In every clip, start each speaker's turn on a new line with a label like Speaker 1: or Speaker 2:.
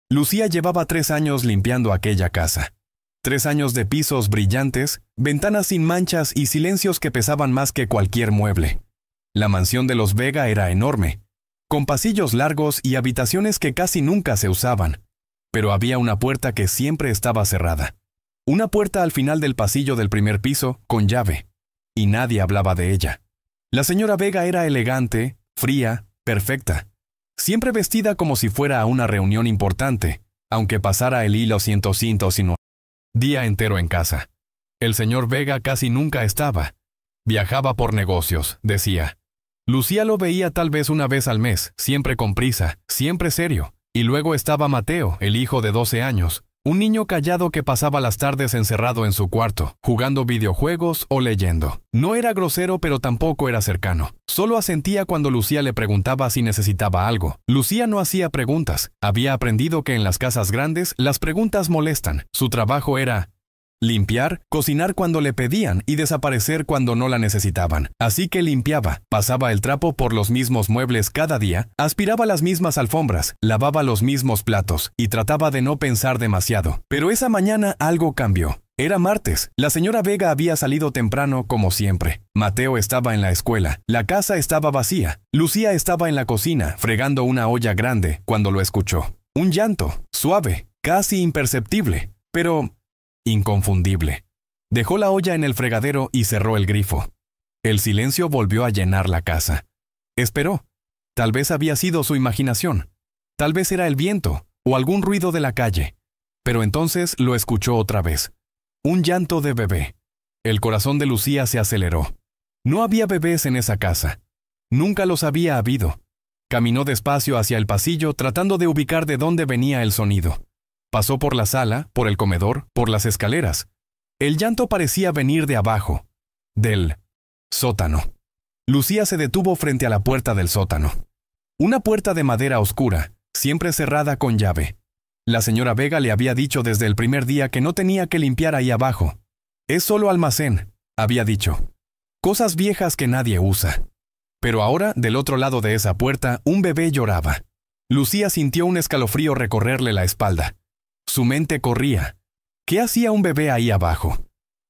Speaker 1: Lucía llevaba 3 años limpiando aquella casa. 3 años de pisos brillantes, ventanas sin manchas y silencios que pesaban más que cualquier mueble. La mansión de los Vega era enorme, con pasillos largos y habitaciones que casi nunca se usaban. Pero había una puerta que siempre estaba cerrada. Una puerta al final del pasillo del primer piso, con llave. Y nadie hablaba de ella. La señora Vega era elegante, fría, perfecta. Siempre vestida como si fuera a una reunión importante, aunque pasara el hilo 100 día entero en casa. El señor Vega casi nunca estaba. Viajaba por negocios, decía. Lucía lo veía tal vez una vez al mes, siempre con prisa, siempre serio. Y luego estaba Mateo, el hijo de 12 años, un niño callado que pasaba las tardes encerrado en su cuarto, jugando videojuegos o leyendo. No era grosero, pero tampoco era cercano. Solo asentía cuando Lucía le preguntaba si necesitaba algo. Lucía no hacía preguntas. Había aprendido que en las casas grandes las preguntas molestan. Su trabajo era limpiar, cocinar cuando le pedían y desaparecer cuando no la necesitaban. Así que limpiaba, pasaba el trapo por los mismos muebles cada día, aspiraba las mismas alfombras, lavaba los mismos platos y trataba de no pensar demasiado. Pero esa mañana algo cambió. Era martes. La señora Vega había salido temprano como siempre. Mateo estaba en la escuela. La casa estaba vacía. Lucía estaba en la cocina, fregando una olla grande, cuando lo escuchó. Un llanto, suave, casi imperceptible, pero inconfundible. Dejó la olla en el fregadero y cerró el grifo. El silencio volvió a llenar la casa. Esperó. Tal vez había sido su imaginación. Tal vez era el viento o algún ruido de la calle. Pero entonces lo escuchó otra vez. Un llanto de bebé. El corazón de Lucía se aceleró. No había bebés en esa casa. Nunca los había habido. Caminó despacio hacia el pasillo tratando de ubicar de dónde venía el sonido. Pasó por la sala, por el comedor, por las escaleras. El llanto parecía venir de abajo, del sótano. Lucía se detuvo frente a la puerta del sótano. Una puerta de madera oscura, siempre cerrada con llave. La señora Vega le había dicho desde el primer día que no tenía que limpiar ahí abajo. Es solo almacén, había dicho. Cosas viejas que nadie usa. Pero ahora, del otro lado de esa puerta, un bebé lloraba. Lucía sintió un escalofrío recorrerle la espalda. Su mente corría. ¿Qué hacía un bebé ahí abajo?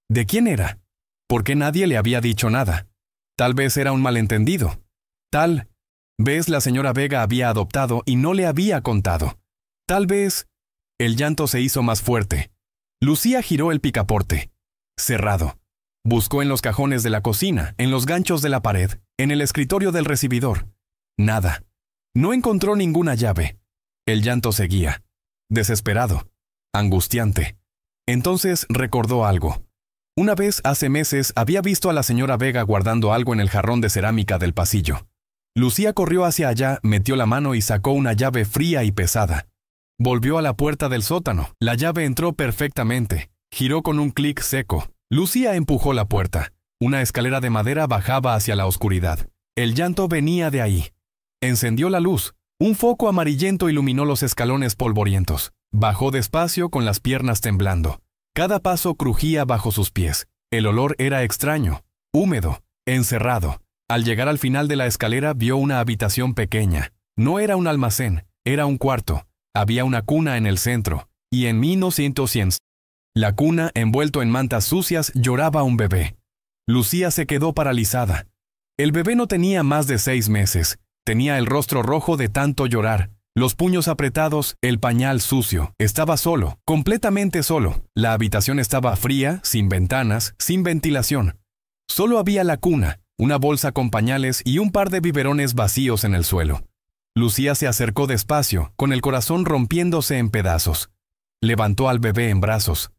Speaker 1: ¿De quién era? ¿Por qué nadie le había dicho nada? Tal vez era un malentendido. Tal vez la señora Vega había adoptado y no le había contado. Tal vez el llanto se hizo más fuerte. Lucía giró el picaporte. Cerrado. Buscó en los cajones de la cocina, en los ganchos de la pared, en el escritorio del recibidor. Nada. No encontró ninguna llave. El llanto seguía. Desesperado. Angustiante. Entonces recordó algo. Una vez, hace meses, había visto a la señora Vega guardando algo en el jarrón de cerámica del pasillo. Lucía corrió hacia allá, metió la mano y sacó una llave fría y pesada. Volvió a la puerta del sótano. La llave entró perfectamente. Giró con un clic seco. Lucía empujó la puerta. Una escalera de madera bajaba hacia la oscuridad. El llanto venía de ahí. Encendió la luz. Un foco amarillento iluminó los escalones polvorientos. Bajó despacio con las piernas temblando. Cada paso crujía bajo sus pies. El olor era extraño, húmedo, encerrado. Al llegar al final de la escalera vio una habitación pequeña. No era un almacén, era un cuarto. Había una cuna en el centro, y en 1900, la cuna, envuelto en mantas sucias, lloraba un bebé. Lucía se quedó paralizada. El bebé no tenía más de 6 meses. Tenía el rostro rojo de tanto llorar. Los puños apretados, el pañal sucio. Estaba solo, completamente solo. La habitación estaba fría, sin ventanas, sin ventilación. Solo había la cuna, una bolsa con pañales y un par de biberones vacíos en el suelo. Lucía se acercó despacio, con el corazón rompiéndose en pedazos. Levantó al bebé en brazos.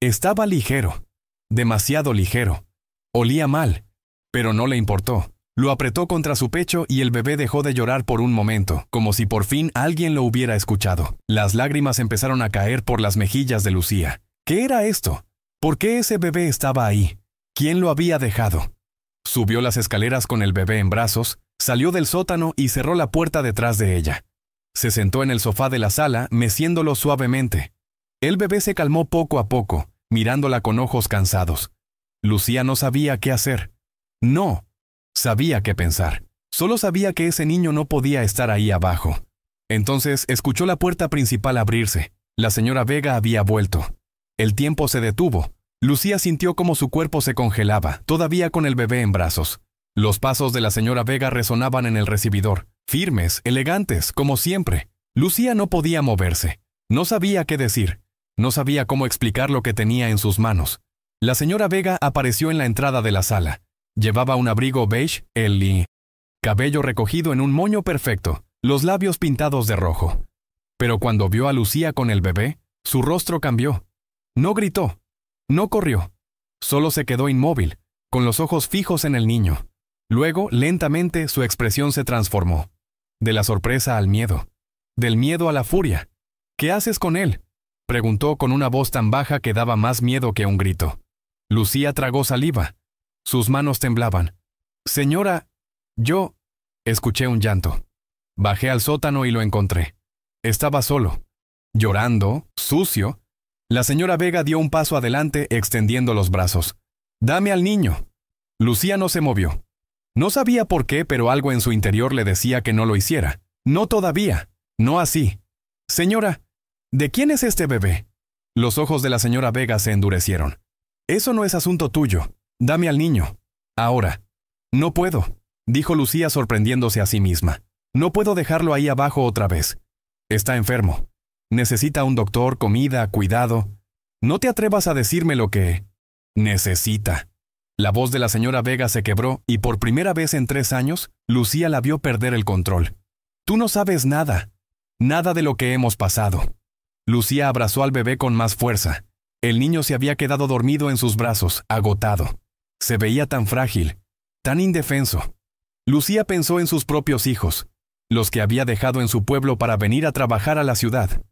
Speaker 1: Estaba ligero, demasiado ligero. Olía mal, pero no le importó. Lo apretó contra su pecho y el bebé dejó de llorar por un momento, como si por fin alguien lo hubiera escuchado. Las lágrimas empezaron a caer por las mejillas de Lucía. ¿Qué era esto? ¿Por qué ese bebé estaba ahí? ¿Quién lo había dejado? Subió las escaleras con el bebé en brazos, salió del sótano y cerró la puerta detrás de ella. Se sentó en el sofá de la sala, meciéndolo suavemente. El bebé se calmó poco a poco, mirándola con ojos cansados. Lucía no sabía qué hacer. No sabía qué pensar. Solo sabía que ese niño no podía estar ahí abajo. Entonces escuchó la puerta principal abrirse. La señora Vega había vuelto. El tiempo se detuvo. Lucía sintió como su cuerpo se congelaba, todavía con el bebé en brazos. Los pasos de la señora Vega resonaban en el recibidor, firmes, elegantes, como siempre. Lucía no podía moverse. No sabía qué decir. No sabía cómo explicar lo que tenía en sus manos. La señora Vega apareció en la entrada de la sala. Llevaba un abrigo beige, el cabello recogido en un moño perfecto, los labios pintados de rojo. Pero cuando vio a Lucía con el bebé, su rostro cambió. No gritó, no corrió, solo se quedó inmóvil, con los ojos fijos en el niño. Luego, lentamente, su expresión se transformó. De la sorpresa al miedo. Del miedo a la furia. ¿Qué haces con él?, preguntó con una voz tan baja que daba más miedo que un grito. Lucía tragó saliva. Sus manos temblaban. Señora, yo... Escuché un llanto. Bajé al sótano y lo encontré. Estaba solo. Llorando, sucio. La señora Vega dio un paso adelante extendiendo los brazos. «Dame al niño». Lucía no se movió. No sabía por qué, pero algo en su interior le decía que no lo hiciera. No todavía. No así. «Señora, ¿de quién es este bebé?». Los ojos de la señora Vega se endurecieron. «Eso no es asunto tuyo. Dame al niño. Ahora». «No puedo», dijo Lucía sorprendiéndose a sí misma. «No puedo dejarlo ahí abajo otra vez. Está enfermo. Necesita un doctor, comida, cuidado. No te atrevas a decirme lo que necesita». La voz de la señora Vega se quebró y por primera vez en 3 años, Lucía la vio perder el control. «Tú no sabes nada. Nada de lo que hemos pasado». Lucía abrazó al bebé con más fuerza. El niño se había quedado dormido en sus brazos, agotado. Se veía tan frágil, tan indefenso. Lucía pensó en sus propios hijos, los que había dejado en su pueblo para venir a trabajar a la ciudad.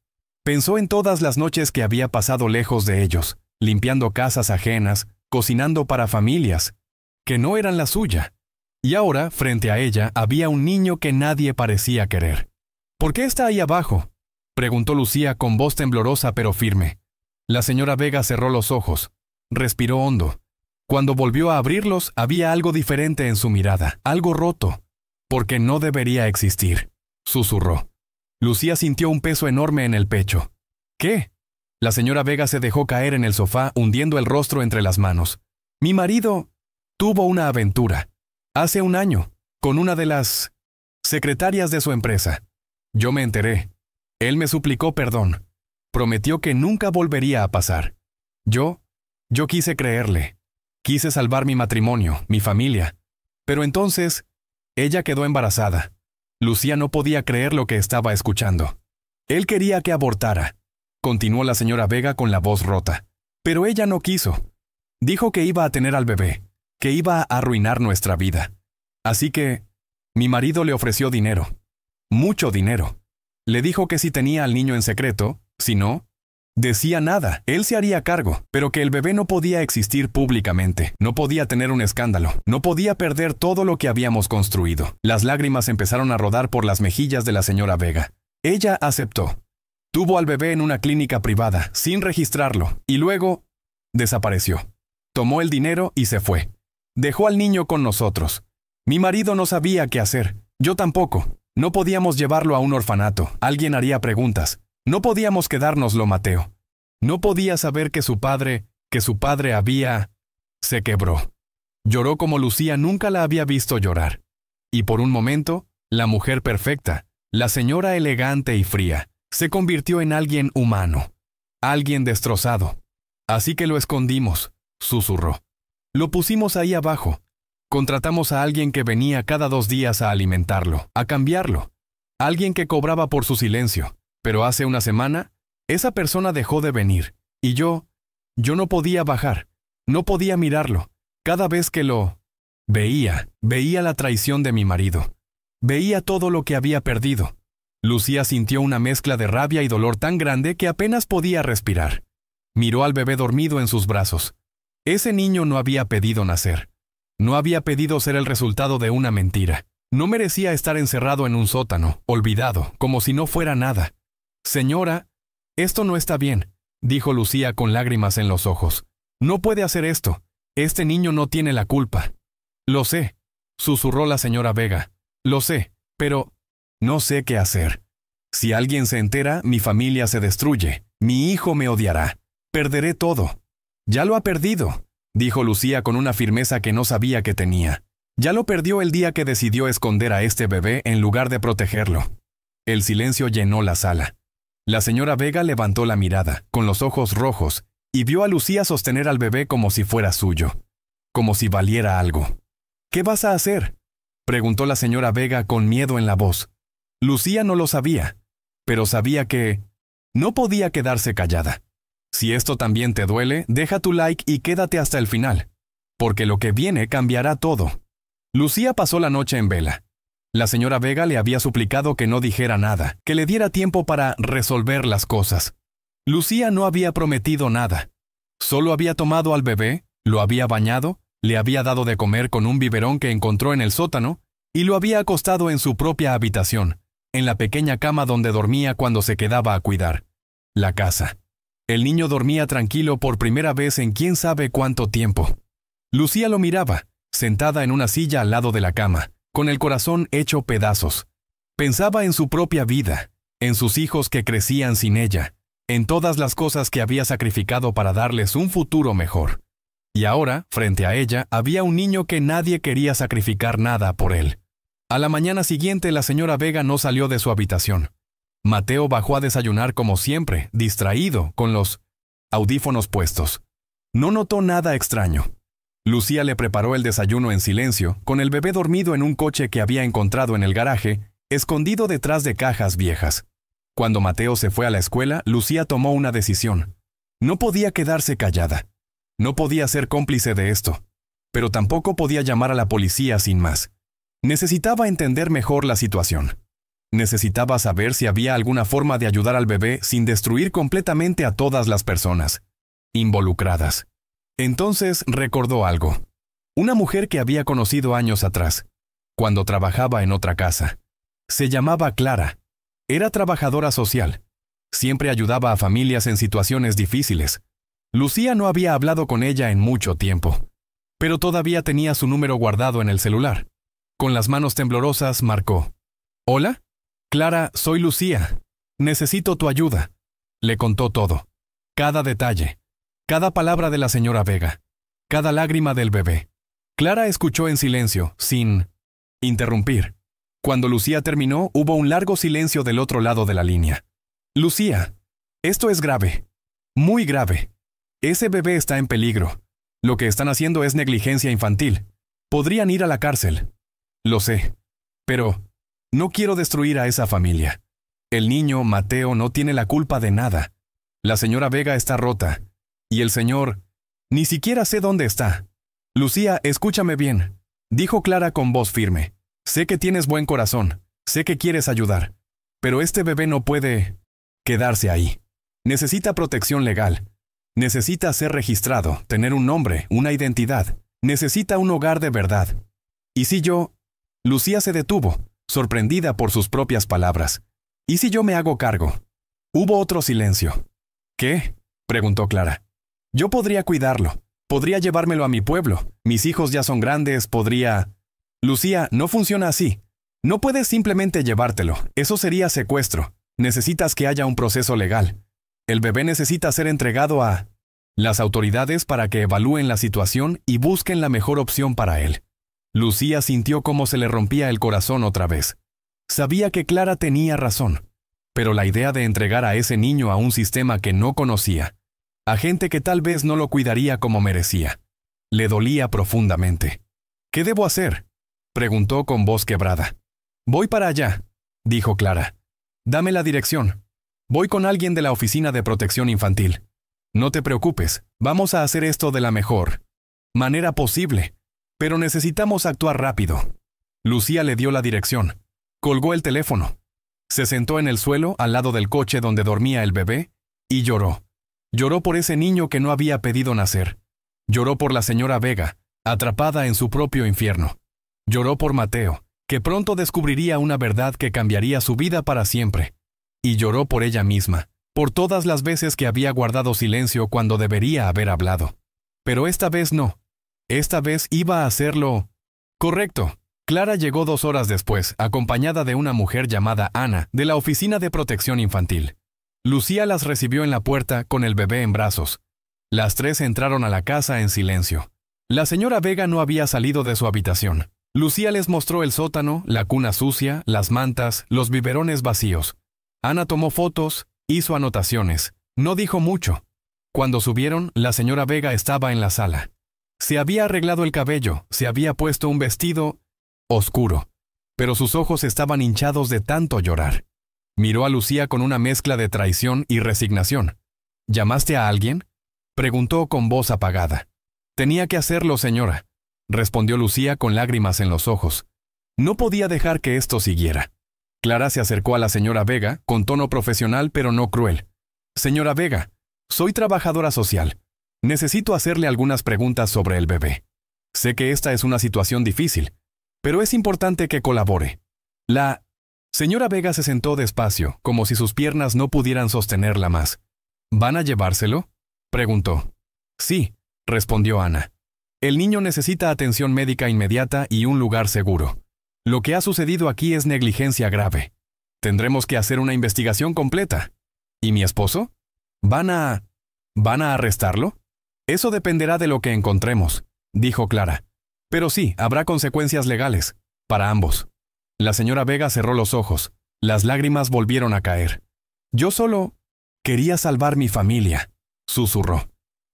Speaker 1: Pensó en todas las noches que había pasado lejos de ellos, limpiando casas ajenas, cocinando para familias que no eran la suya. Y ahora, frente a ella, había un niño que nadie parecía querer. «¿Por qué está ahí abajo?», preguntó Lucía con voz temblorosa pero firme. La señora Vega cerró los ojos, respiró hondo. Cuando volvió a abrirlos, había algo diferente en su mirada, algo roto. «Porque no debería existir», susurró. Lucía sintió un peso enorme en el pecho. «¿Qué?». La señora Vega se dejó caer en el sofá, hundiendo el rostro entre las manos. «Mi marido tuvo una aventura. Hace 1 año, con una de las secretarias de su empresa. Yo me enteré. Él me suplicó perdón. Prometió que nunca volvería a pasar. Yo quise creerle. Quise salvar mi matrimonio, mi familia. Pero entonces, ella quedó embarazada». Lucía no podía creer lo que estaba escuchando. «Él quería que abortara», continuó la señora Vega con la voz rota. «Pero ella no quiso. Dijo que iba a tener al bebé, que iba a arruinar nuestra vida. Así que, mi marido le ofreció dinero. Mucho dinero. Le dijo que si tenía al niño en secreto, si no, decía nada, él se haría cargo, pero que el bebé no podía existir públicamente, no podía tener un escándalo, no podía perder todo lo que habíamos construido». Las lágrimas empezaron a rodar por las mejillas de la señora Vega. Ella aceptó. Tuvo al bebé en una clínica privada, sin registrarlo, y luego desapareció. Tomó el dinero y se fue. Dejó al niño con nosotros. Mi marido no sabía qué hacer, yo tampoco. No podíamos llevarlo a un orfanato, alguien haría preguntas. No podíamos quedárnoslo, Mateo. No podía saber que su padre había... Se quebró. Lloró como Lucía nunca la había visto llorar. Y por un momento, la mujer perfecta, la señora elegante y fría, se convirtió en alguien humano, alguien destrozado. «Así que lo escondimos», susurró. «Lo pusimos ahí abajo. Contratamos a alguien que venía cada 2 días a alimentarlo, a cambiarlo. Alguien que cobraba por su silencio. Pero hace 1 semana, esa persona dejó de venir. Y yo no podía bajar. No podía mirarlo. Cada vez que lo veía la traición de mi marido. Veía todo lo que había perdido». Lucía sintió una mezcla de rabia y dolor tan grande que apenas podía respirar. Miró al bebé dormido en sus brazos. Ese niño no había pedido nacer. No había pedido ser el resultado de una mentira. No merecía estar encerrado en un sótano, olvidado, como si no fuera nada. «Señora, esto no está bien», dijo Lucía con lágrimas en los ojos. «No puede hacer esto. Este niño no tiene la culpa». «Lo sé», susurró la señora Vega. «Lo sé, pero no sé qué hacer». Si alguien se entera, mi familia se destruye. Mi hijo me odiará. Perderé todo. Ya lo ha perdido, dijo Lucía con una firmeza que no sabía que tenía. Ya lo perdió el día que decidió esconder a este bebé en lugar de protegerlo. El silencio llenó la sala. La señora Vega levantó la mirada, con los ojos rojos, y vio a Lucía sostener al bebé como si fuera suyo, como si valiera algo. ¿Qué vas a hacer?, preguntó la señora Vega con miedo en la voz. Lucía no lo sabía, pero sabía que no podía quedarse callada. Si esto también te duele, deja tu like y quédate hasta el final, porque lo que viene cambiará todo. Lucía pasó la noche en vela. La señora Vega le había suplicado que no dijera nada, que le diera tiempo para resolver las cosas. Lucía no había prometido nada. Solo había tomado al bebé, lo había bañado, le había dado de comer con un biberón que encontró en el sótano y lo había acostado en su propia habitación, en la pequeña cama donde dormía cuando se quedaba a cuidar la casa. El niño dormía tranquilo por primera vez en quién sabe cuánto tiempo. Lucía lo miraba, sentada en una silla al lado de la cama, con el corazón hecho pedazos. Pensaba en su propia vida, en sus hijos que crecían sin ella, en todas las cosas que había sacrificado para darles un futuro mejor. Y ahora, frente a ella, había un niño que nadie quería sacrificar nada por él. A la mañana siguiente, la señora Vega no salió de su habitación. Mateo bajó a desayunar como siempre, distraído, con los audífonos puestos. No notó nada extraño. Lucía le preparó el desayuno en silencio, con el bebé dormido en un coche que había encontrado en el garaje, escondido detrás de cajas viejas. Cuando Mateo se fue a la escuela, Lucía tomó una decisión. No podía quedarse callada. No podía ser cómplice de esto, pero tampoco podía llamar a la policía sin más. Necesitaba entender mejor la situación. Necesitaba saber si había alguna forma de ayudar al bebé sin destruir completamente a todas las personas involucradas. Entonces recordó algo. Una mujer que había conocido años atrás, cuando trabajaba en otra casa. Se llamaba Clara. Era trabajadora social. Siempre ayudaba a familias en situaciones difíciles. Lucía no había hablado con ella en mucho tiempo, pero todavía tenía su número guardado en el celular. Con las manos temblorosas marcó. «¿Hola? Clara, soy Lucía. Necesito tu ayuda». Le contó todo. Cada detalle. Cada palabra de la señora Vega. Cada lágrima del bebé. Clara escuchó en silencio, sin interrumpir. Cuando Lucía terminó, hubo un largo silencio del otro lado de la línea. «Lucía, esto es grave. Muy grave. Ese bebé está en peligro. Lo que están haciendo es negligencia infantil. Podrían ir a la cárcel. Lo sé. Pero no quiero destruir a esa familia. El niño, Mateo, no tiene la culpa de nada. La señora Vega está rota. Y el señor... ni siquiera sé dónde está». «Lucía, escúchame bien», dijo Clara con voz firme. «Sé que tienes buen corazón. Sé que quieres ayudar. Pero este bebé no puede quedarse ahí. Necesita protección legal. Necesita ser registrado, tener un nombre, una identidad. Necesita un hogar de verdad. ¿Y si yo...?» Lucía se detuvo, sorprendida por sus propias palabras. «¿Y si yo me hago cargo?» Hubo otro silencio. «¿Qué?», preguntó Clara. «Yo podría cuidarlo. Podría llevármelo a mi pueblo. Mis hijos ya son grandes, podría...» «Lucía, no funciona así. No puedes simplemente llevártelo. Eso sería secuestro. Necesitas que haya un proceso legal. El bebé necesita ser entregado a las autoridades para que evalúen la situación y busquen la mejor opción para él». Lucía sintió cómo se le rompía el corazón otra vez. Sabía que Clara tenía razón, pero la idea de entregar a ese niño a un sistema que no conocía, a gente que tal vez no lo cuidaría como merecía, le dolía profundamente. «¿Qué debo hacer?», preguntó con voz quebrada. «Voy para allá», dijo Clara. «Dame la dirección. Voy con alguien de la Oficina de Protección Infantil. No te preocupes, vamos a hacer esto de la mejor manera posible, pero necesitamos actuar rápido». Lucía le dio la dirección. Colgó el teléfono. Se sentó en el suelo al lado del coche donde dormía el bebé y lloró. Lloró por ese niño que no había pedido nacer. Lloró por la señora Vega, atrapada en su propio infierno. Lloró por Mateo, que pronto descubriría una verdad que cambiaría su vida para siempre. Y lloró por ella misma, por todas las veces que había guardado silencio cuando debería haber hablado. Pero esta vez no. Esta vez iba a hacerlo correcto. Clara llegó 2 horas después, acompañada de una mujer llamada Ana, de la Oficina de Protección Infantil. Lucía las recibió en la puerta con el bebé en brazos. Las 3 entraron a la casa en silencio. La señora Vega no había salido de su habitación. Lucía les mostró el sótano, la cuna sucia, las mantas, los biberones vacíos. Ana tomó fotos, hizo anotaciones. No dijo mucho. Cuando subieron, la señora Vega estaba en la sala. Se había arreglado el cabello, se había puesto un vestido oscuro, pero sus ojos estaban hinchados de tanto llorar. Miró a Lucía con una mezcla de traición y resignación. ¿Llamaste a alguien?, preguntó con voz apagada. Tenía que hacerlo, señora, respondió Lucía con lágrimas en los ojos. No podía dejar que esto siguiera. Clara se acercó a la señora Vega, con tono profesional pero no cruel. Señora Vega, soy trabajadora social. Necesito hacerle algunas preguntas sobre el bebé. Sé que esta es una situación difícil, pero es importante que colabore. La señora Vega se sentó despacio, como si sus piernas no pudieran sostenerla más. ¿Van a llevárselo?, preguntó. Sí, respondió Ana. El niño necesita atención médica inmediata y un lugar seguro. Lo que ha sucedido aquí es negligencia grave. Tendremos que hacer una investigación completa. ¿Y mi esposo? ¿Van a arrestarlo? Eso dependerá de lo que encontremos, dijo Clara. Pero sí, habrá consecuencias legales, para ambos. La señora Vega cerró los ojos. Las lágrimas volvieron a caer. Yo solo quería salvar mi familia, susurró.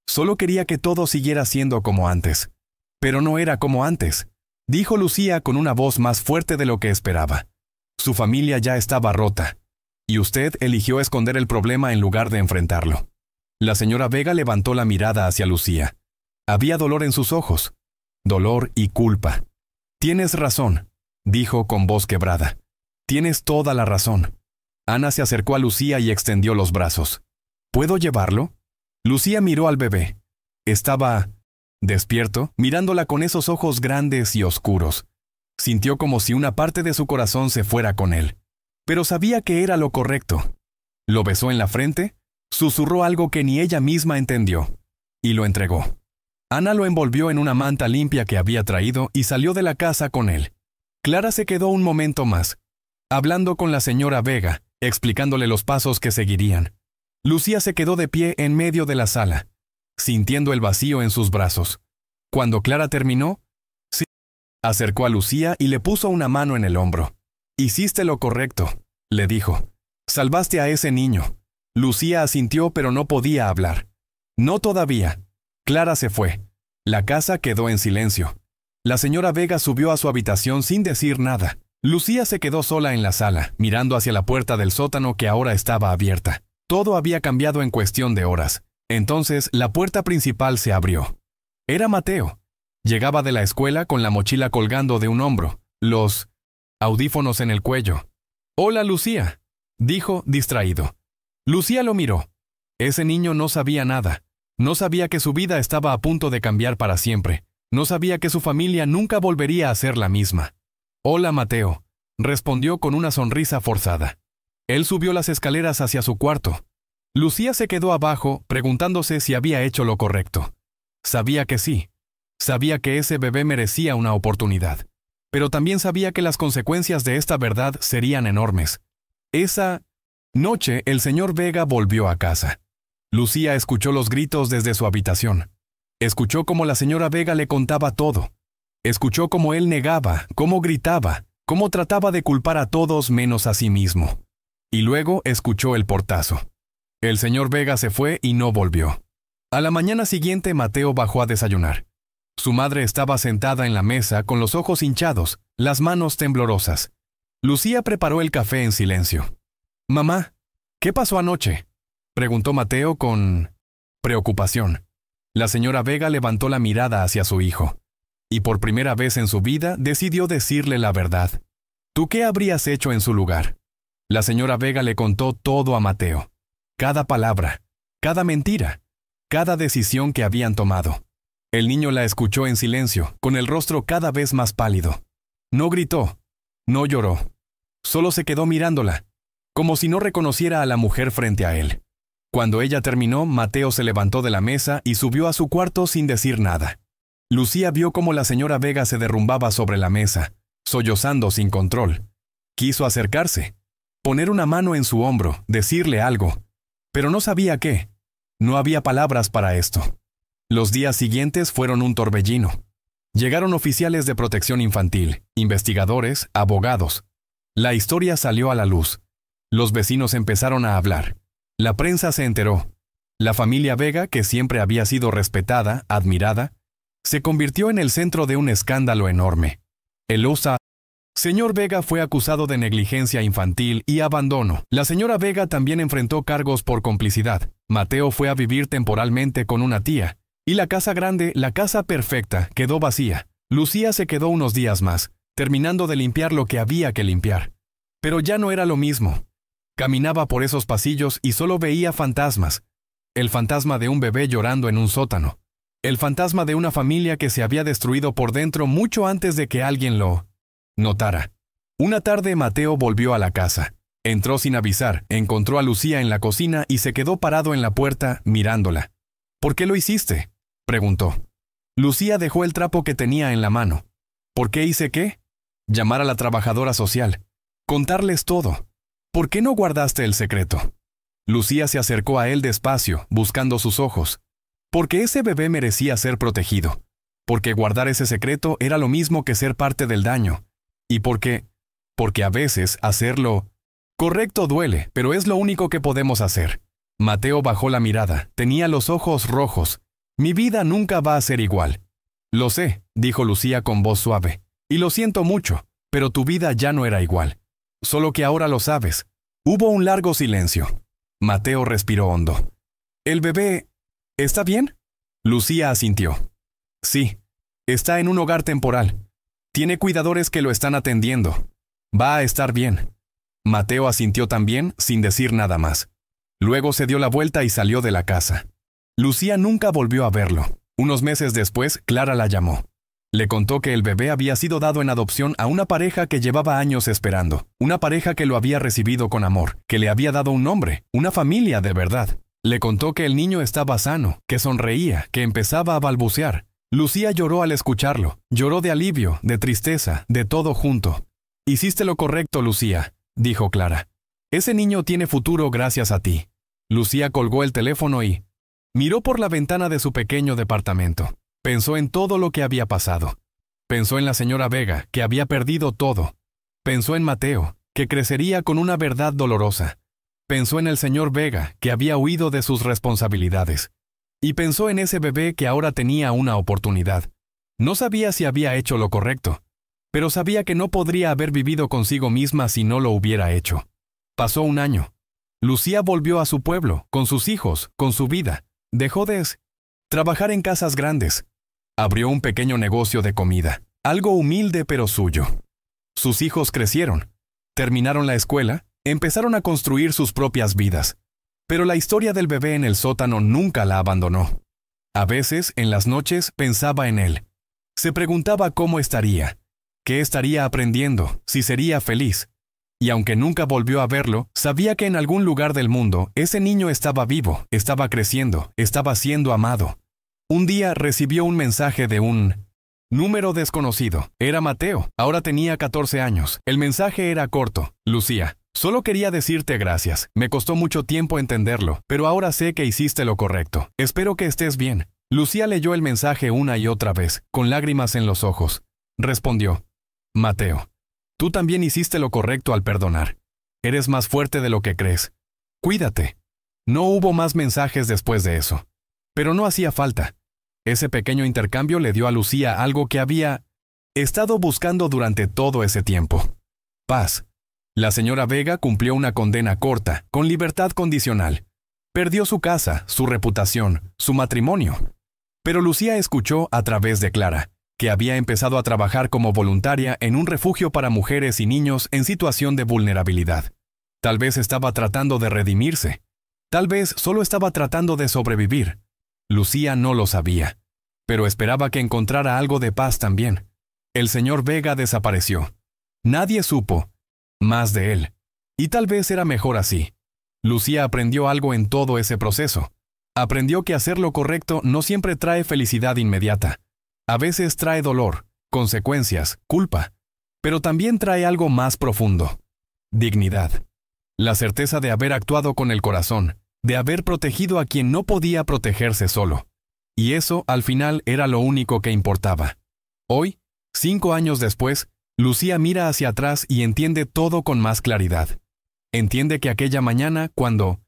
Speaker 1: Solo quería que todo siguiera siendo como antes. Pero no era como antes, dijo Lucía con una voz más fuerte de lo que esperaba. Su familia ya estaba rota, y usted eligió esconder el problema en lugar de enfrentarlo. La señora Vega levantó la mirada hacia Lucía. Había dolor en sus ojos. Dolor y culpa. Tienes razón, dijo con voz quebrada. Tienes toda la razón. Ana se acercó a Lucía y extendió los brazos. ¿Puedo llevarlo? Lucía miró al bebé. Estaba despierto, mirándola con esos ojos grandes y oscuros. Sintió como si una parte de su corazón se fuera con él. Pero sabía que era lo correcto. Lo besó en la frente, susurró algo que ni ella misma entendió, y lo entregó. Ana lo envolvió en una manta limpia que había traído y salió de la casa con él. Clara se quedó un momento más, hablando con la señora Vega, explicándole los pasos que seguirían. Lucía se quedó de pie en medio de la sala, sintiendo el vacío en sus brazos. Cuando Clara terminó, se acercó a Lucía y le puso una mano en el hombro. Hiciste lo correcto, le dijo. Salvaste a ese niño. Lucía asintió, pero no podía hablar. No todavía. Clara se fue. La casa quedó en silencio. La señora Vega subió a su habitación sin decir nada. Lucía se quedó sola en la sala, mirando hacia la puerta del sótano que ahora estaba abierta. Todo había cambiado en cuestión de horas. Entonces, la puerta principal se abrió. Era Mateo. Llegaba de la escuela con la mochila colgando de un hombro, los audífonos en el cuello. «Hola, Lucía», dijo, distraído. Lucía lo miró. Ese niño no sabía nada. No sabía que su vida estaba a punto de cambiar para siempre. No sabía que su familia nunca volvería a ser la misma. «Hola, Mateo», respondió con una sonrisa forzada. Él subió las escaleras hacia su cuarto. Lucía se quedó abajo, preguntándose si había hecho lo correcto. Sabía que sí. Sabía que ese bebé merecía una oportunidad. Pero también sabía que las consecuencias de esta verdad serían enormes. Esa noche, el señor Vega volvió a casa. Lucía escuchó los gritos desde su habitación. Escuchó cómo la señora Vega le contaba todo. Escuchó cómo él negaba, cómo gritaba, cómo trataba de culpar a todos menos a sí mismo. Y luego escuchó el portazo. El señor Vega se fue y no volvió. A la mañana siguiente, Mateo bajó a desayunar. Su madre estaba sentada en la mesa con los ojos hinchados, las manos temblorosas. Lucía preparó el café en silencio. «Mamá, ¿qué pasó anoche?», preguntó Mateo con preocupación. La señora Vega levantó la mirada hacia su hijo. Y por primera vez en su vida decidió decirle la verdad. «¿Tú qué habrías hecho en su lugar?». La señora Vega le contó todo a Mateo. Cada palabra, cada mentira, cada decisión que habían tomado. El niño la escuchó en silencio, con el rostro cada vez más pálido. No gritó, no lloró. Solo se quedó mirándola, como si no reconociera a la mujer frente a él. Cuando ella terminó, Mateo se levantó de la mesa y subió a su cuarto sin decir nada. Lucía vio cómo la señora Vega se derrumbaba sobre la mesa. sollozando sin control. Quiso acercarse, poner una mano en su hombro, decirle algo, pero no sabía qué. No había palabras para esto. Los días siguientes fueron un torbellino. Llegaron oficiales de protección infantil, investigadores, abogados. La historia salió a la luz. Los vecinos empezaron a hablar. La prensa se enteró. La familia Vega, que siempre había sido respetada, admirada, se convirtió en el centro de un escándalo enorme. El señor Vega fue acusado de negligencia infantil y abandono. La señora Vega también enfrentó cargos por complicidad. Mateo fue a vivir temporalmente con una tía, y la casa grande, la casa perfecta, quedó vacía. Lucía se quedó unos días más, terminando de limpiar lo que había que limpiar. Pero ya no era lo mismo. Caminaba por esos pasillos y solo veía fantasmas. El fantasma de un bebé llorando en un sótano. El fantasma de una familia que se había destruido por dentro mucho antes de que alguien lo notara. Una tarde Mateo volvió a la casa. Entró sin avisar, encontró a Lucía en la cocina y se quedó parado en la puerta, mirándola. ¿Por qué lo hiciste?, preguntó. Lucía dejó el trapo que tenía en la mano. ¿Por qué hice qué? Llamar a la trabajadora social. Contarles todo. ¿Por qué no guardaste el secreto? Lucía se acercó a él despacio, buscando sus ojos. Porque ese bebé merecía ser protegido. Porque guardar ese secreto era lo mismo que ser parte del daño. Y porque a veces hacerlo correcto duele, pero es lo único que podemos hacer. Mateo bajó la mirada, tenía los ojos rojos. Mi vida nunca va a ser igual. Lo sé, dijo Lucía con voz suave. Y lo siento mucho, pero tu vida ya no era igual. Solo que ahora lo sabes. Hubo un largo silencio. Mateo respiró hondo. ¿El bebé está bien? Lucía asintió. Sí, está en un hogar temporal. Tiene cuidadores que lo están atendiendo. Va a estar bien. Mateo asintió también, sin decir nada más. Luego se dio la vuelta y salió de la casa. Lucía nunca volvió a verlo. Unos meses después, Clara la llamó. Le contó que el bebé había sido dado en adopción a una pareja que llevaba años esperando. Una pareja que lo había recibido con amor, que le había dado un nombre, una familia de verdad. Le contó que el niño estaba sano, que sonreía, que empezaba a balbucear. Lucía lloró al escucharlo. Lloró de alivio, de tristeza, de todo junto. Hiciste lo correcto, Lucía, dijo Clara. Ese niño tiene futuro gracias a ti. Lucía colgó el teléfono y miró por la ventana de su pequeño departamento. Pensó en todo lo que había pasado. Pensó en la señora Vega, que había perdido todo. Pensó en Mateo, que crecería con una verdad dolorosa. Pensó en el señor Vega, que había huido de sus responsabilidades. Y pensó en ese bebé que ahora tenía una oportunidad. No sabía si había hecho lo correcto, pero sabía que no podría haber vivido consigo misma si no lo hubiera hecho. Pasó un año. Lucía volvió a su pueblo, con sus hijos, con su vida. Dejó de trabajar en casas grandes. Abrió un pequeño negocio de comida, algo humilde pero suyo. Sus hijos crecieron, terminaron la escuela, empezaron a construir sus propias vidas. Pero la historia del bebé en el sótano nunca la abandonó. A veces, en las noches, pensaba en él. Se preguntaba cómo estaría, qué estaría aprendiendo, si sería feliz. Y aunque nunca volvió a verlo, sabía que en algún lugar del mundo, ese niño estaba vivo, estaba creciendo, estaba siendo amado. Un día recibió un mensaje de un número desconocido. Era Mateo. Ahora tenía 14 años. El mensaje era corto. Lucía, solo quería decirte gracias. Me costó mucho tiempo entenderlo, pero ahora sé que hiciste lo correcto. Espero que estés bien. Lucía leyó el mensaje una y otra vez, con lágrimas en los ojos. Respondió: Mateo, tú también hiciste lo correcto al perdonar. Eres más fuerte de lo que crees. Cuídate. No hubo más mensajes después de eso. Pero no hacía falta. Ese pequeño intercambio le dio a Lucía algo que había estado buscando durante todo ese tiempo. Paz. La señora Vega cumplió una condena corta, con libertad condicional. Perdió su casa, su reputación, su matrimonio. Pero Lucía escuchó a través de Clara, que había empezado a trabajar como voluntaria en un refugio para mujeres y niños en situación de vulnerabilidad. Tal vez estaba tratando de redimirse. Tal vez solo estaba tratando de sobrevivir. Lucía no lo sabía, pero esperaba que encontrara algo de paz también. El señor Vega desapareció. Nadie supo más de él, y tal vez era mejor así. Lucía aprendió algo en todo ese proceso. Aprendió que hacer lo correcto no siempre trae felicidad inmediata. A veces trae dolor, consecuencias, culpa. pero también trae algo más profundo: dignidad. La certeza de haber actuado con el corazón, de haber protegido a quien no podía protegerse solo. Y eso, al final, era lo único que importaba. Hoy, 5 años después, Lucía mira hacia atrás y entiende todo con más claridad. Entiende que aquella mañana, cuando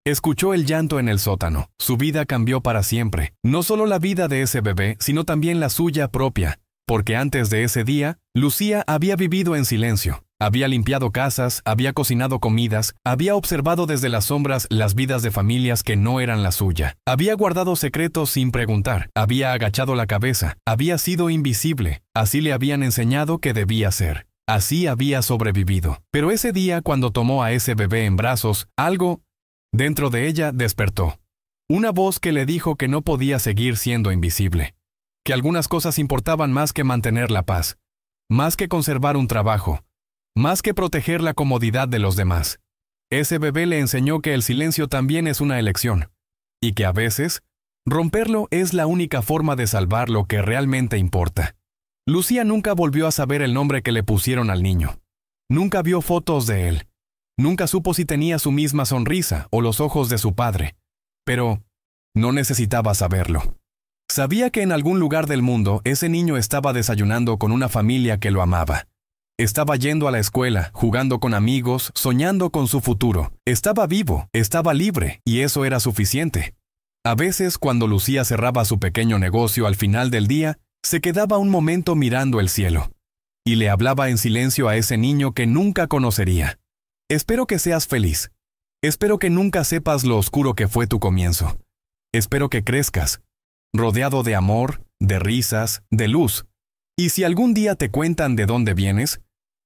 Speaker 1: escuchó el llanto en el sótano, su vida cambió para siempre. No solo la vida de ese bebé, sino también la suya propia, porque antes de ese día, Lucía había vivido en silencio. Había limpiado casas, había cocinado comidas, había observado desde las sombras las vidas de familias que no eran la suya. Había guardado secretos sin preguntar, había agachado la cabeza, había sido invisible. Así le habían enseñado que debía ser. Así había sobrevivido. Pero ese día, cuando tomó a ese bebé en brazos, algo dentro de ella despertó. Una voz que le dijo que no podía seguir siendo invisible. Que algunas cosas importaban más que mantener la paz, más que conservar un trabajo, más que proteger la comodidad de los demás. Ese bebé le enseñó que el silencio también es una elección, y que a veces, romperlo es la única forma de salvar lo que realmente importa. Lucía nunca volvió a saber el nombre que le pusieron al niño. Nunca vio fotos de él. Nunca supo si tenía su misma sonrisa o los ojos de su padre. Pero no necesitaba saberlo. Sabía que en algún lugar del mundo ese niño estaba desayunando con una familia que lo amaba. Estaba yendo a la escuela, jugando con amigos, soñando con su futuro. Estaba vivo, estaba libre, y eso era suficiente. A veces, cuando Lucía cerraba su pequeño negocio al final del día, se quedaba un momento mirando el cielo. Y le hablaba en silencio a ese niño que nunca conocería. Espero que seas feliz. Espero que nunca sepas lo oscuro que fue tu comienzo. Espero que crezcas, rodeado de amor, de risas, de luz. Y si algún día te cuentan de dónde vienes,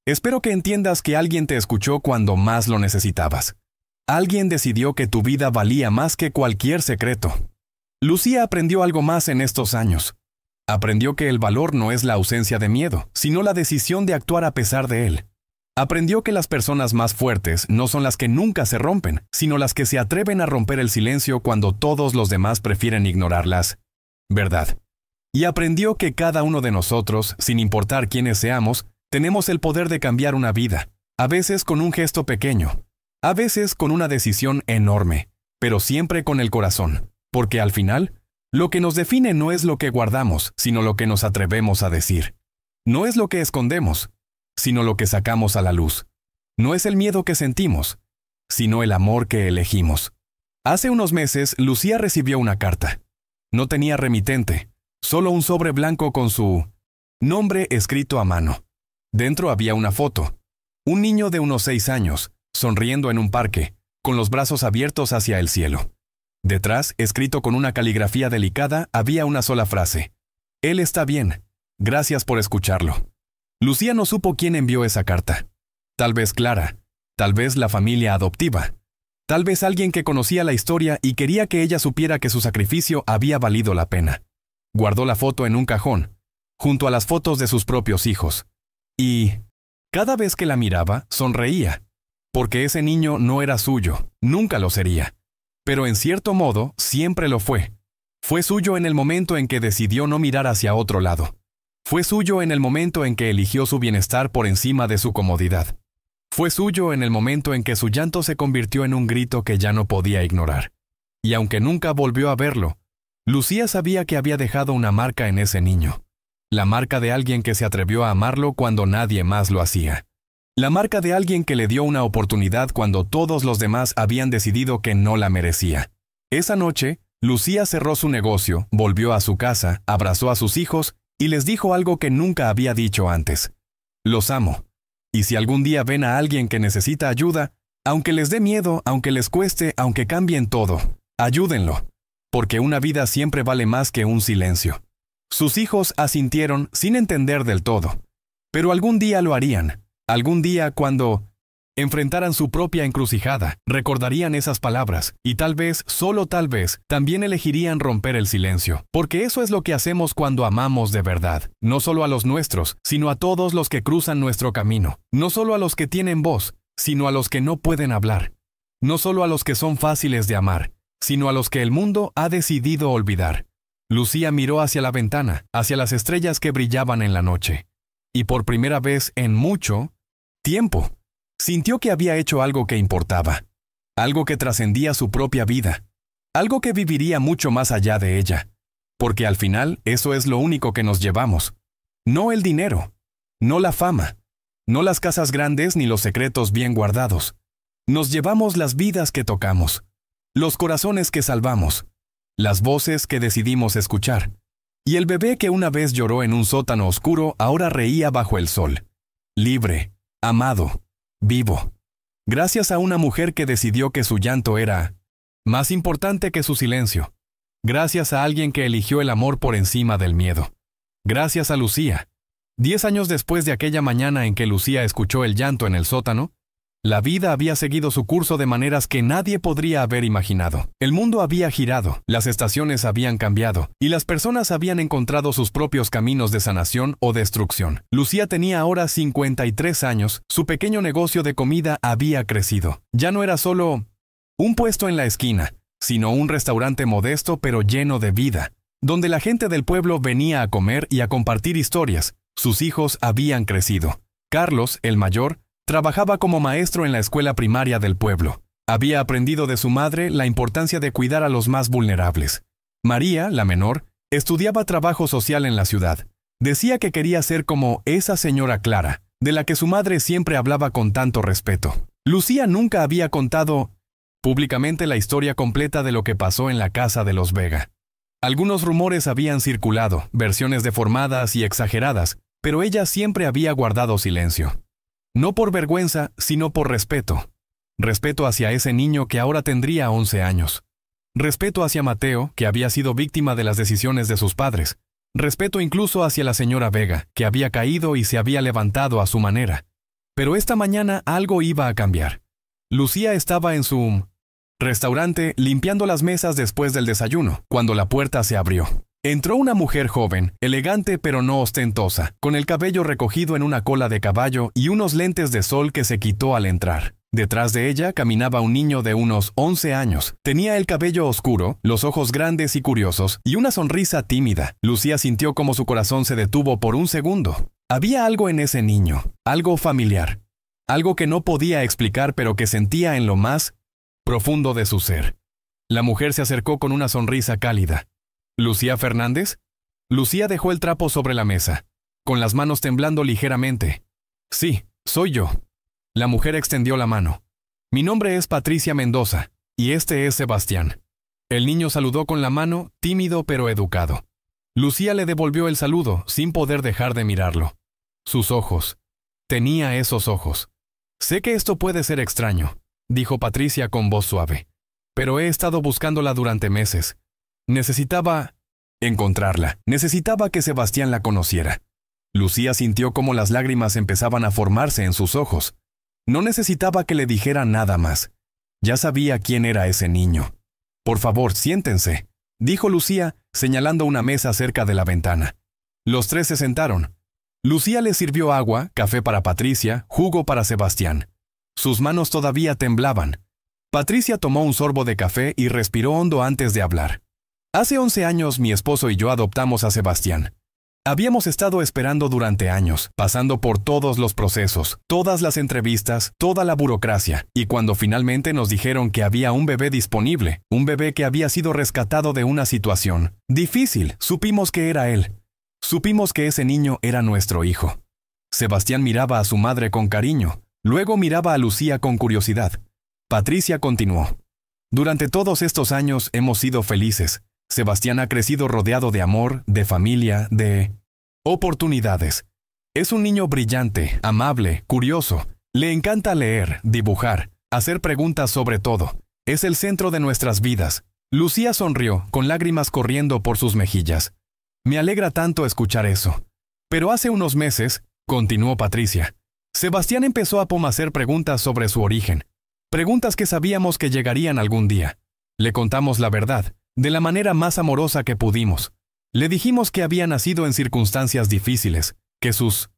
Speaker 1: espero que entiendas que alguien te escuchó cuando más lo necesitabas. Alguien decidió que tu vida valía más que cualquier secreto. Lucía aprendió algo más en estos años. Aprendió que el valor no es la ausencia de miedo, sino la decisión de actuar a pesar de él. Aprendió que las personas más fuertes no son las que nunca se rompen, sino las que se atreven a romper el silencio cuando todos los demás prefieren ignorarlas. ¿Verdad? Y aprendió que cada uno de nosotros, sin importar quiénes seamos, tenemos el poder de cambiar una vida, a veces con un gesto pequeño, a veces con una decisión enorme, pero siempre con el corazón, porque al final, lo que nos define no es lo que guardamos, sino lo que nos atrevemos a decir. No es lo que escondemos, sino lo que sacamos a la luz. No es el miedo que sentimos, sino el amor que elegimos. Hace unos meses, Lucía recibió una carta. No tenía remitente, solo un sobre blanco con su nombre escrito a mano. Dentro había una foto. Un niño de unos 6 años, sonriendo en un parque, con los brazos abiertos hacia el cielo. Detrás, escrito con una caligrafía delicada, había una sola frase: Él está bien. Gracias por escucharlo. Lucía no supo quién envió esa carta. Tal vez Clara, tal vez la familia adoptiva, tal vez alguien que conocía la historia y quería que ella supiera que su sacrificio había valido la pena. Guardó la foto en un cajón, junto a las fotos de sus propios hijos. Y cada vez que la miraba, sonreía, porque ese niño no era suyo, nunca lo sería. Pero en cierto modo, siempre lo fue. Fue suyo en el momento en que decidió no mirar hacia otro lado. Fue suyo en el momento en que eligió su bienestar por encima de su comodidad. Fue suyo en el momento en que su llanto se convirtió en un grito que ya no podía ignorar. Y aunque nunca volvió a verlo, Lucía sabía que había dejado una marca en ese niño. La marca de alguien que se atrevió a amarlo cuando nadie más lo hacía. La marca de alguien que le dio una oportunidad cuando todos los demás habían decidido que no la merecía. Esa noche, Lucía cerró su negocio, volvió a su casa, abrazó a sus hijos y les dijo algo que nunca había dicho antes. Los amo. Y si algún día ven a alguien que necesita ayuda, aunque les dé miedo, aunque les cueste, aunque cambien todo, ayúdenlo. Porque una vida siempre vale más que un silencio. Sus hijos asintieron sin entender del todo. Pero algún día lo harían. Algún día, cuando enfrentaran su propia encrucijada, recordarían esas palabras y tal vez, solo tal vez, también elegirían romper el silencio. Porque eso es lo que hacemos cuando amamos de verdad. No solo a los nuestros, sino a todos los que cruzan nuestro camino. No solo a los que tienen voz, sino a los que no pueden hablar. No solo a los que son fáciles de amar, sino a los que el mundo ha decidido olvidar. Lucía miró hacia la ventana, hacia las estrellas que brillaban en la noche. y por primera vez en mucho tiempo, sintió que había hecho algo que importaba, algo que trascendía su propia vida, algo que viviría mucho más allá de ella, porque al final eso es lo único que nos llevamos. No el dinero, no la fama, no las casas grandes ni los secretos bien guardados. Nos llevamos las vidas que tocamos, los corazones que salvamos, las voces que decidimos escuchar. Y el bebé que una vez lloró en un sótano oscuro ahora reía bajo el sol, libre, amado, vivo. Gracias a una mujer que decidió que su llanto era más importante que su silencio. Gracias a alguien que eligió el amor por encima del miedo. Gracias a Lucía. 10 años después de aquella mañana en que Lucía escuchó el llanto en el sótano, la vida había seguido su curso de maneras que nadie podría haber imaginado. El mundo había girado, las estaciones habían cambiado, y las personas habían encontrado sus propios caminos de sanación o destrucción. Lucía tenía ahora 53 años, su pequeño negocio de comida había crecido. Ya no era solo un puesto en la esquina, sino un restaurante modesto pero lleno de vida, donde la gente del pueblo venía a comer y a compartir historias. Sus hijos habían crecido. Carlos, el mayor, trabajaba como maestro en la escuela primaria del pueblo. Había aprendido de su madre la importancia de cuidar a los más vulnerables. María, la menor, estudiaba trabajo social en la ciudad. Decía que quería ser como esa señora Clara, de la que su madre siempre hablaba con tanto respeto. Lucía nunca había contado públicamente la historia completa de lo que pasó en la casa de los Vega. Algunos rumores habían circulado, versiones deformadas y exageradas, pero ella siempre había guardado silencio. No por vergüenza, sino por respeto. Respeto hacia ese niño que ahora tendría 11 años. Respeto hacia Mateo, que había sido víctima de las decisiones de sus padres. Respeto incluso hacia la señora Vega, que había caído y se había levantado a su manera. Pero esta mañana algo iba a cambiar. Lucía estaba en su restaurante limpiando las mesas después del desayuno, cuando la puerta se abrió. Entró una mujer joven, elegante pero no ostentosa, con el cabello recogido en una cola de caballo y unos lentes de sol que se quitó al entrar. Detrás de ella caminaba un niño de unos 11 años. Tenía el cabello oscuro, los ojos grandes y curiosos, y una sonrisa tímida. Lucía sintió como su corazón se detuvo por un segundo. Había algo en ese niño, algo familiar, algo que no podía explicar pero que sentía en lo más profundo de su ser. La mujer se acercó con una sonrisa cálida. ¿Lucía Fernández? Lucía dejó el trapo sobre la mesa, con las manos temblando ligeramente. Sí, soy yo. La mujer extendió la mano. Mi nombre es Patricia Mendoza, y este es Sebastián. El niño saludó con la mano, tímido pero educado. Lucía le devolvió el saludo, sin poder dejar de mirarlo. Sus ojos. Tenía esos ojos. Sé que esto puede ser extraño, dijo Patricia con voz suave, pero he estado buscándola durante meses. Necesitaba encontrarla. Necesitaba que Sebastián la conociera. Lucía sintió cómo las lágrimas empezaban a formarse en sus ojos. No necesitaba que le dijera nada más. Ya sabía quién era ese niño. Por favor, siéntense, dijo Lucía, señalando una mesa cerca de la ventana. Los tres se sentaron. Lucía les sirvió agua, café para Patricia, jugo para Sebastián. Sus manos todavía temblaban. Patricia tomó un sorbo de café y respiró hondo antes de hablar. Hace 11 años mi esposo y yo adoptamos a Sebastián. Habíamos estado esperando durante años, pasando por todos los procesos, todas las entrevistas, toda la burocracia, y cuando finalmente nos dijeron que había un bebé disponible, un bebé que había sido rescatado de una situación difícil, supimos que era él. Supimos que ese niño era nuestro hijo. Sebastián miraba a su madre con cariño, luego miraba a Lucía con curiosidad. Patricia continuó. Durante todos estos años hemos sido felices. Sebastián ha crecido rodeado de amor, de familia, de oportunidades. Es un niño brillante, amable, curioso. Le encanta leer, dibujar, hacer preguntas sobre todo. Es el centro de nuestras vidas. Lucía sonrió, con lágrimas corriendo por sus mejillas. Me alegra tanto escuchar eso. Pero hace unos meses, continuó Patricia, Sebastián empezó a hacer preguntas sobre su origen. Preguntas que sabíamos que llegarían algún día. Le contamos la verdad, de la manera más amorosa que pudimos. Le dijimos que había nacido en circunstancias difíciles, que sus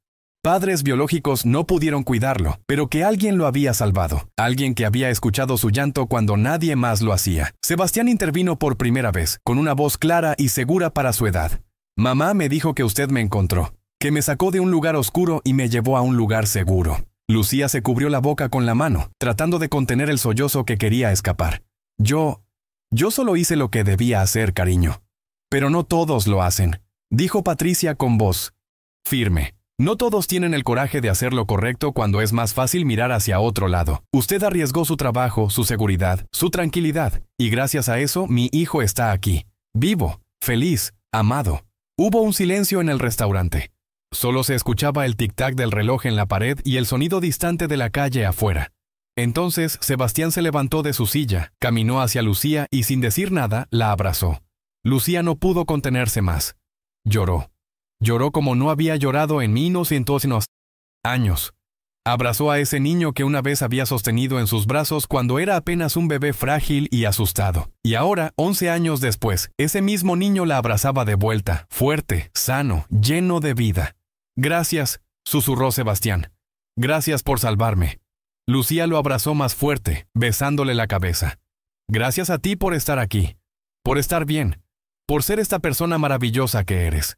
Speaker 1: padres biológicos no pudieron cuidarlo, pero que alguien lo había salvado, alguien que había escuchado su llanto cuando nadie más lo hacía. Sebastián intervino por primera vez, con una voz clara y segura para su edad. Mamá me dijo que usted me encontró. que me sacó de un lugar oscuro y me llevó a un lugar seguro. Lucía se cubrió la boca con la mano, tratando de contener el sollozo que quería escapar. Yo solo hice lo que debía hacer, cariño. Pero no todos lo hacen, dijo Patricia con voz firme. No todos tienen el coraje de hacer lo correcto cuando es más fácil mirar hacia otro lado. Usted arriesgó su trabajo, su seguridad, su tranquilidad, y gracias a eso mi hijo está aquí, vivo, feliz, amado. Hubo un silencio en el restaurante. Solo se escuchaba el tic-tac del reloj en la pared y el sonido distante de la calle afuera. Entonces Sebastián se levantó de su silla, caminó hacia Lucía y sin decir nada, la abrazó. Lucía no pudo contenerse más. Lloró. Lloró como no había llorado en 1900 años. Abrazó a ese niño que una vez había sostenido en sus brazos cuando era apenas un bebé frágil y asustado. Y ahora, 11 años después, ese mismo niño la abrazaba de vuelta, fuerte, sano, lleno de vida. Gracias, susurró Sebastián. Gracias por salvarme. Lucía lo abrazó más fuerte, besándole la cabeza. Gracias a ti por estar aquí, por estar bien, por ser esta persona maravillosa que eres.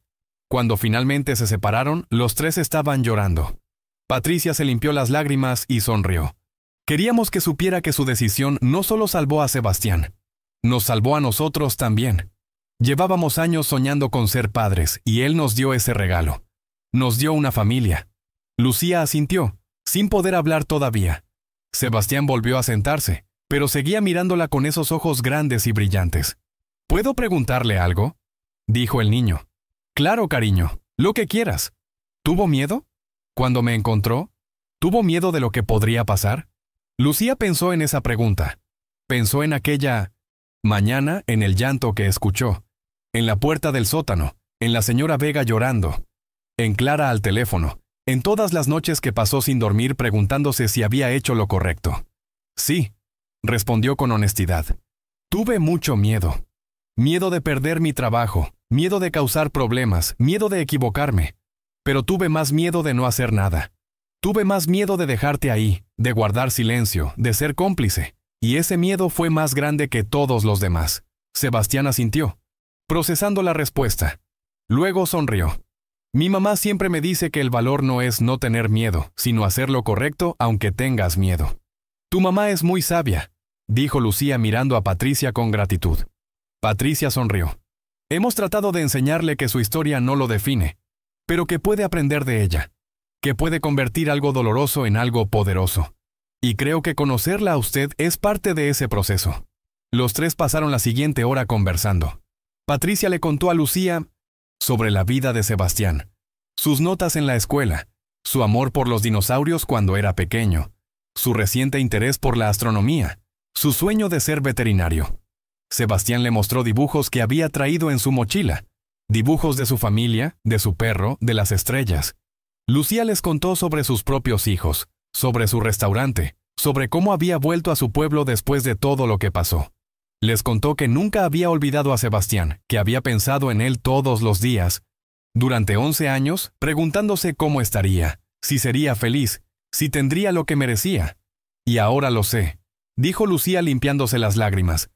Speaker 1: Cuando finalmente se separaron, los tres estaban llorando. Patricia se limpió las lágrimas y sonrió. Queríamos que supiera que su decisión no solo salvó a Sebastián, nos salvó a nosotros también. Llevábamos años soñando con ser padres y él nos dio ese regalo. Nos dio una familia. Lucía asintió, sin poder hablar todavía. Sebastián volvió a sentarse, pero seguía mirándola con esos ojos grandes y brillantes. ¿Puedo preguntarle algo?, dijo el niño. Claro, cariño, lo que quieras. ¿Tuvo miedo? Cuando me encontró, ¿tuvo miedo de lo que podría pasar? Lucía pensó en esa pregunta. Pensó en aquella mañana, en el llanto que escuchó, en la puerta del sótano, en la señora Vega llorando, en Clara al teléfono, en todas las noches que pasó sin dormir preguntándose si había hecho lo correcto. Sí, respondió con honestidad. Tuve mucho miedo. Miedo de perder mi trabajo, miedo de causar problemas, miedo de equivocarme. Pero tuve más miedo de no hacer nada. Tuve más miedo de dejarte ahí, de guardar silencio, de ser cómplice. Y ese miedo fue más grande que todos los demás. Sebastián asintió, procesando la respuesta. Luego sonrió. Mi mamá siempre me dice que el valor no es no tener miedo, sino hacer lo correcto aunque tengas miedo. Tu mamá es muy sabia, dijo Lucía mirando a Patricia con gratitud. Patricia sonrió. Hemos tratado de enseñarle que su historia no lo define, pero que puede aprender de ella, que puede convertir algo doloroso en algo poderoso. Y creo que conocerla a usted es parte de ese proceso. Los tres pasaron la siguiente hora conversando. Patricia le contó a Lucía sobre la vida de Sebastián, sus notas en la escuela, su amor por los dinosaurios cuando era pequeño, su reciente interés por la astronomía, su sueño de ser veterinario. Sebastián le mostró dibujos que había traído en su mochila, dibujos de su familia, de su perro, de las estrellas. Lucía les contó sobre sus propios hijos, sobre su restaurante, sobre cómo había vuelto a su pueblo después de todo lo que pasó. Les contó que nunca había olvidado a Sebastián, que había pensado en él todos los días, durante 11 años, preguntándose cómo estaría, si sería feliz, si tendría lo que merecía. Y ahora lo sé, dijo Lucía limpiándose las lágrimas.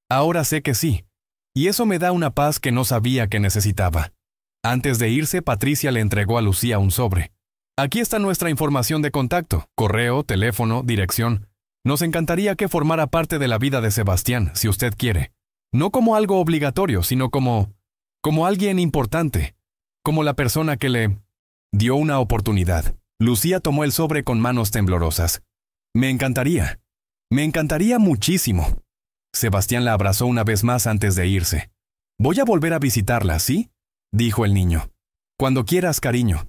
Speaker 1: Ahora sé que sí, y eso me da una paz que no sabía que necesitaba. Antes de irse, Patricia le entregó a Lucía un sobre. Aquí está nuestra información de contacto, correo, teléfono, dirección. Nos encantaría que formara parte de la vida de Sebastián, si usted quiere. No como algo obligatorio, sino como alguien importante, como la persona que le dio una oportunidad. Lucía tomó el sobre con manos temblorosas. Me encantaría muchísimo. Sebastián la abrazó una vez más antes de irse. Voy a volver a visitarla, ¿sí?, dijo el niño. Cuando quieras, cariño.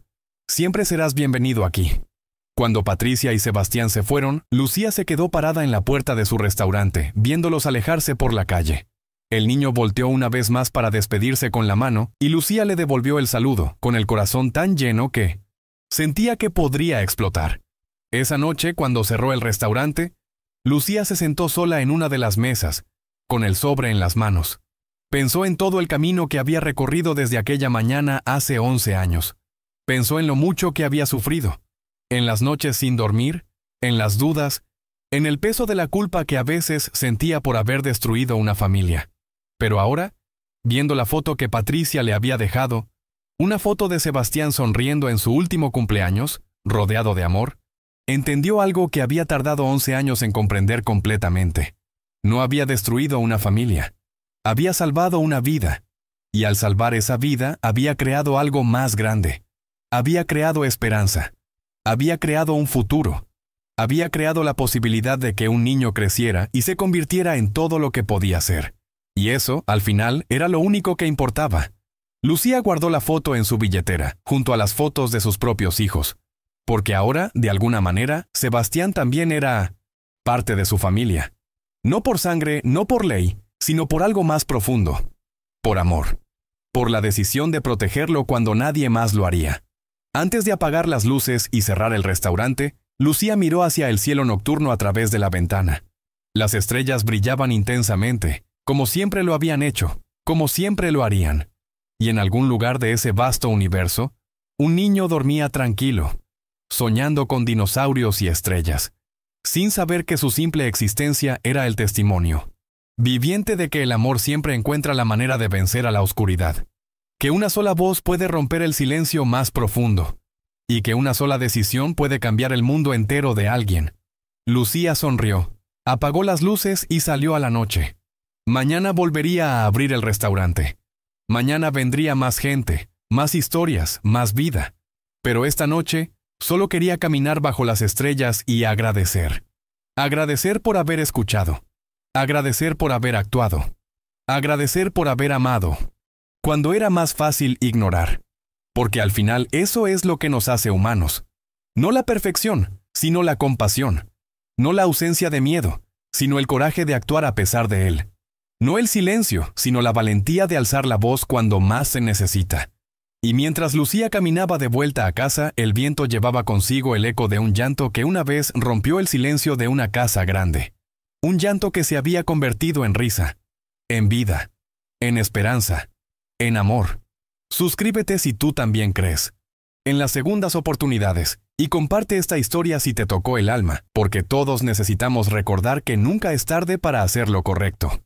Speaker 1: Siempre serás bienvenido aquí. Cuando Patricia y Sebastián se fueron, Lucía se quedó parada en la puerta de su restaurante, viéndolos alejarse por la calle. El niño volteó una vez más para despedirse con la mano, y Lucía le devolvió el saludo, con el corazón tan lleno que sentía que podría explotar. Esa noche, cuando cerró el restaurante, Lucía se sentó sola en una de las mesas, con el sobre en las manos. Pensó en todo el camino que había recorrido desde aquella mañana hace 11 años. Pensó en lo mucho que había sufrido, en las noches sin dormir, en las dudas, en el peso de la culpa que a veces sentía por haber destruido una familia. Pero ahora, viendo la foto que Patricia le había dejado, Una foto de Sebastián sonriendo en su último cumpleaños, rodeado de amor, entendió algo que había tardado 11 años en comprender completamente. No había destruido una familia, había salvado una vida, y al salvar esa vida había creado algo más grande. Había creado esperanza, había creado un futuro, había creado la posibilidad de que un niño creciera y se convirtiera en todo lo que podía ser. Y eso, al final, era lo único que importaba. Lucía guardó la foto en su billetera, junto a las fotos de sus propios hijos, porque ahora, de alguna manera, Sebastián también era parte de su familia. No por sangre, no por ley, sino por algo más profundo. Por amor. Por la decisión de protegerlo cuando nadie más lo haría. Antes de apagar las luces y cerrar el restaurante, Lucía miró hacia el cielo nocturno a través de la ventana. Las estrellas brillaban intensamente, como siempre lo habían hecho, como siempre lo harían. Y en algún lugar de ese vasto universo, un niño dormía tranquilo, soñando con dinosaurios y estrellas, sin saber que su simple existencia era el testimonio viviente de que el amor siempre encuentra la manera de vencer a la oscuridad, que una sola voz puede romper el silencio más profundo, y que una sola decisión puede cambiar el mundo entero de alguien. Lucía sonrió, apagó las luces y salió a la noche. Mañana volvería a abrir el restaurante. Mañana vendría más gente, más historias, más vida. Pero esta noche, solo quería caminar bajo las estrellas y agradecer. Agradecer por haber escuchado. Agradecer por haber actuado. Agradecer por haber amado. Cuando era más fácil ignorar. Porque al final eso es lo que nos hace humanos. No la perfección, sino la compasión. No la ausencia de miedo, sino el coraje de actuar a pesar de él. No el silencio, sino la valentía de alzar la voz cuando más se necesita. Y mientras Lucía caminaba de vuelta a casa, el viento llevaba consigo el eco de un llanto que una vez rompió el silencio de una casa grande. Un llanto que se había convertido en risa, en vida, en esperanza, en amor. Suscríbete si tú también crees en las segundas oportunidades y comparte esta historia si te tocó el alma, porque todos necesitamos recordar que nunca es tarde para hacer lo correcto.